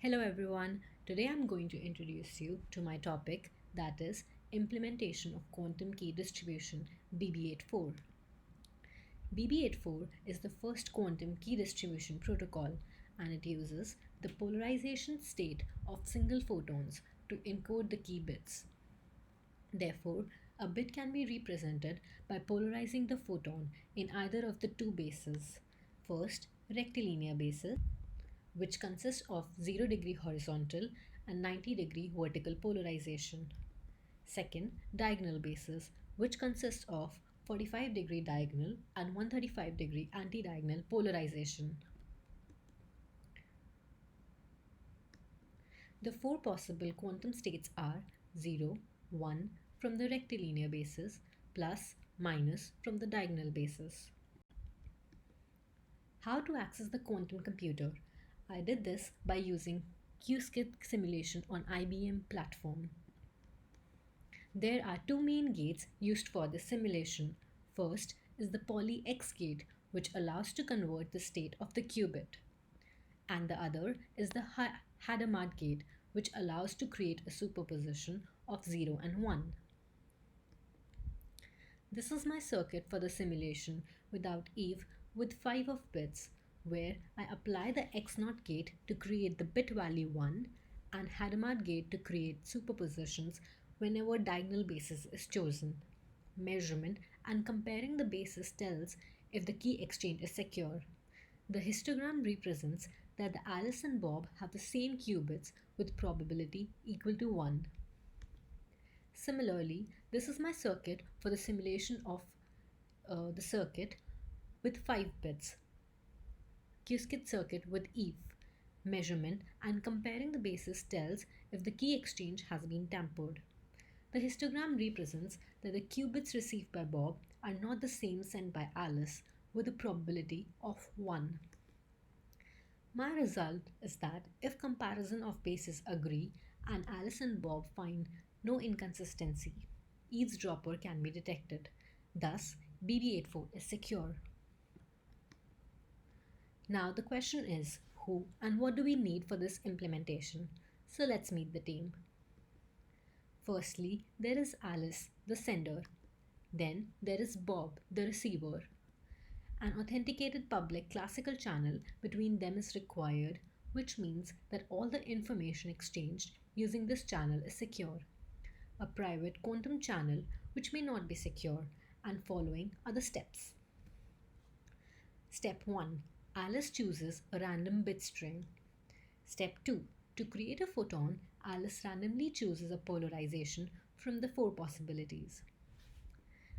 Hello everyone. Today I'm going to introduce you to my topic, that is implementation of quantum key distribution BB84. BB84 is the first quantum key distribution protocol, and it uses the polarization state of single photons to encode the key bits. Therefore, a bit can be represented by polarizing the photon in either of the two bases. First, rectilinear basis, which consists of 0-degree horizontal and 90-degree vertical polarization. Second, diagonal basis, which consists of 45-degree diagonal and 135-degree anti-diagonal polarization. The four possible quantum states are 0, 1 from the rectilinear basis, plus, minus from the diagonal basis. How to access the quantum computer? I did this by using QKD simulation on IBM platform. There are two main gates used for this simulation. First is the poly X gate, which allows to convert the state of the qubit. And the other is the Hadamard gate, which allows to create a superposition of 0 and 1. This is my circuit for the simulation without Eve with 5 of bits, where I apply the X0 gate to create the bit value 1 and Hadamard gate to create superpositions whenever diagonal basis is chosen. Measurement and comparing the bases tells if the key exchange is secure. The histogram represents that the Alice and Bob have the same qubits with probability equal to 1. Similarly, this is my circuit for the simulation of the circuit with 5 bits. QKD circuit with Eve. Measurement and comparing the bases tells if the key exchange has been tampered. The histogram represents that the qubits received by Bob are not the same sent by Alice with a probability of 1. My result is that if comparison of bases agree and Alice and Bob find no inconsistency, eavesdropper can be detected. Thus, BB84 is secure. Now the question is who and what do we need for this implementation? So let's meet the team. Firstly, there is Alice, the sender. Then there is Bob, the receiver. An authenticated public classical channel between them is required, which means that all the information exchanged using this channel is secure. A private quantum channel which may not be secure, and following are the steps. Step 1. Alice chooses a random bit string. Step 2. To create a photon, Alice randomly chooses a polarization from the 4 possibilities.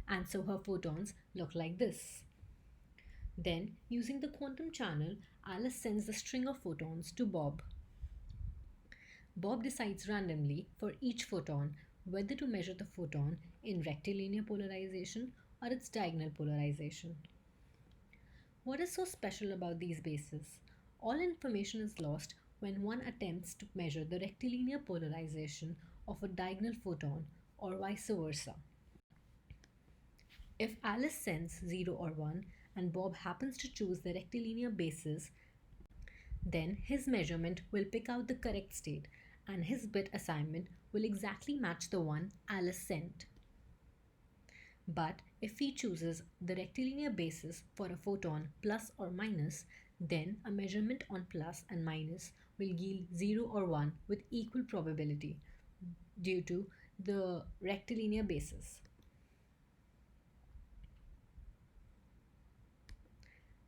And so her photons look like this. Then, using the quantum channel, Alice sends the string of photons to Bob. Bob decides randomly for each photon whether to measure the photon in rectilinear polarization or its diagonal polarization. What is so special about these bases? All information is lost when one attempts to measure the rectilinear polarization of a diagonal photon or vice versa. If Alice sends 0 or 1 and Bob happens to choose the rectilinear bases, then his measurement will pick out the correct state and his bit assignment will exactly match the one Alice sent. But if he chooses the rectilinear basis for a photon plus or minus, then a measurement on plus and minus will yield 0 or 1 with equal probability due to the rectilinear basis.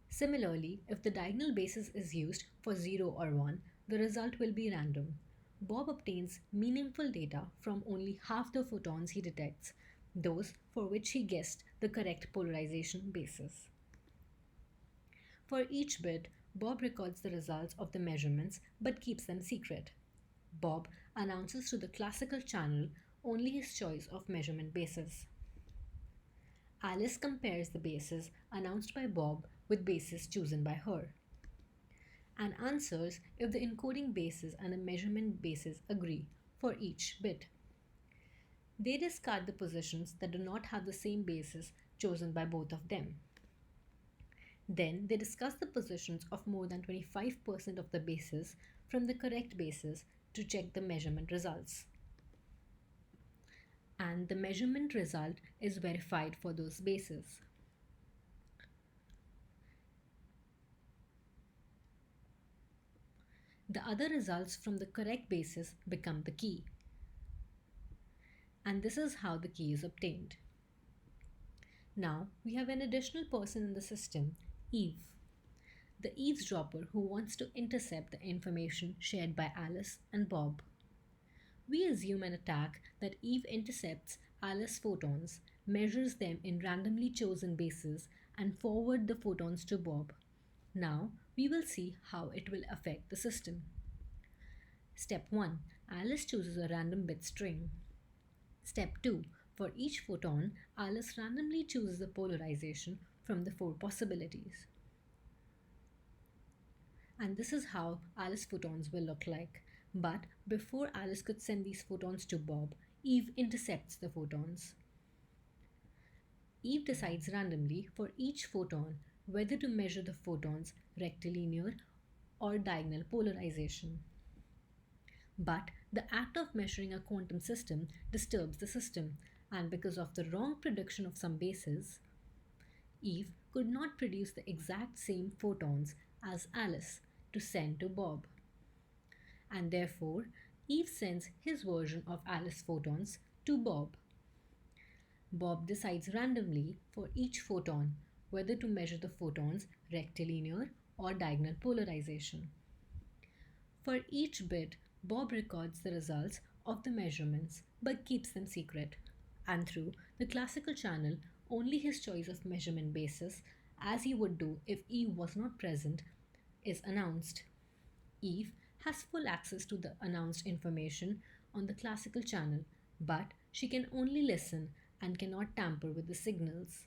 Similarly, if the diagonal basis is used for 0 or 1, the result will be random. Bob obtains meaningful data from only half the photons he detects, those for which he guessed the correct polarization basis. For each bit, Bob records the results of the measurements but keeps them secret. Bob announces to the classical channel only his choice of measurement basis. Alice compares the bases announced by Bob with bases chosen by her and answers if the encoding bases and the measurement bases agree for each bit. They discard the positions that do not have the same basis chosen by both of them. Then they discuss the positions of more than 25% of the bases from the correct basis to check the measurement results. And the measurement result is verified for those bases. The other results from the correct basis become the key. And this is how the key is obtained. Now we have an additional person in the system, Eve, the eavesdropper who wants to intercept the information shared by Alice and Bob. We assume an attack that Eve intercepts Alice's photons, measures them in randomly chosen bases, and forward the photons to Bob. Now we will see how it will affect the system. Step 1. Alice chooses a random bit string. Step 2. For each photon, Alice randomly chooses a polarization from the 4 possibilities. And this is how Alice's photons will look like. But before Alice could send these photons to Bob, Eve intercepts the photons. Eve decides randomly for each photon whether to measure the photons rectilinear or diagonal polarization. But the act of measuring a quantum system disturbs the system, and because of the wrong prediction of some bases, Eve could not produce the exact same photons as Alice to send to Bob. And therefore, Eve sends his version of Alice's photons to Bob. Bob decides randomly for each photon whether to measure the photons rectilinear or diagonal polarization. For each bit, Bob records the results of the measurements but keeps them secret. And through the classical channel, only his choice of measurement basis, as he would do if Eve was not present, is announced. Eve has full access to the announced information on the classical channel, but she can only listen and cannot tamper with the signals.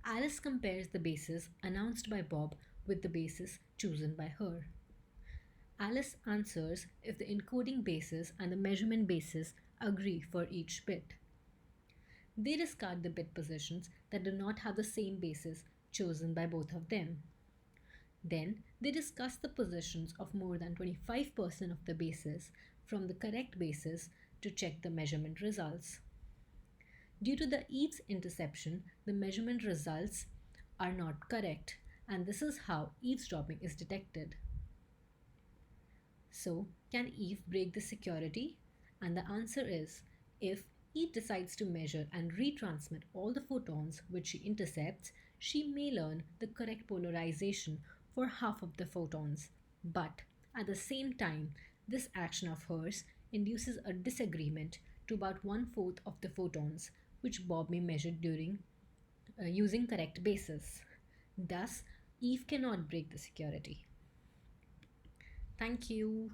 Alice compares the basis announced by Bob with the basis chosen by her. Alice answers if the encoding basis and the measurement basis agree for each bit. They discard the bit positions that do not have the same basis chosen by both of them. Then they discuss the positions of more than 25% of the bases from the correct basis to check the measurement results. Due to the Eve's interception, the measurement results are not correct, and this is how eavesdropping is detected. So, can Eve break the security? And the answer is, if Eve decides to measure and retransmit all the photons which she intercepts, she may learn the correct polarization for half of the photons. But at the same time, this action of hers induces a disagreement to about 1/4 of the photons, which Bob may measure during using correct basis. Thus, Eve cannot break the security. Thank you.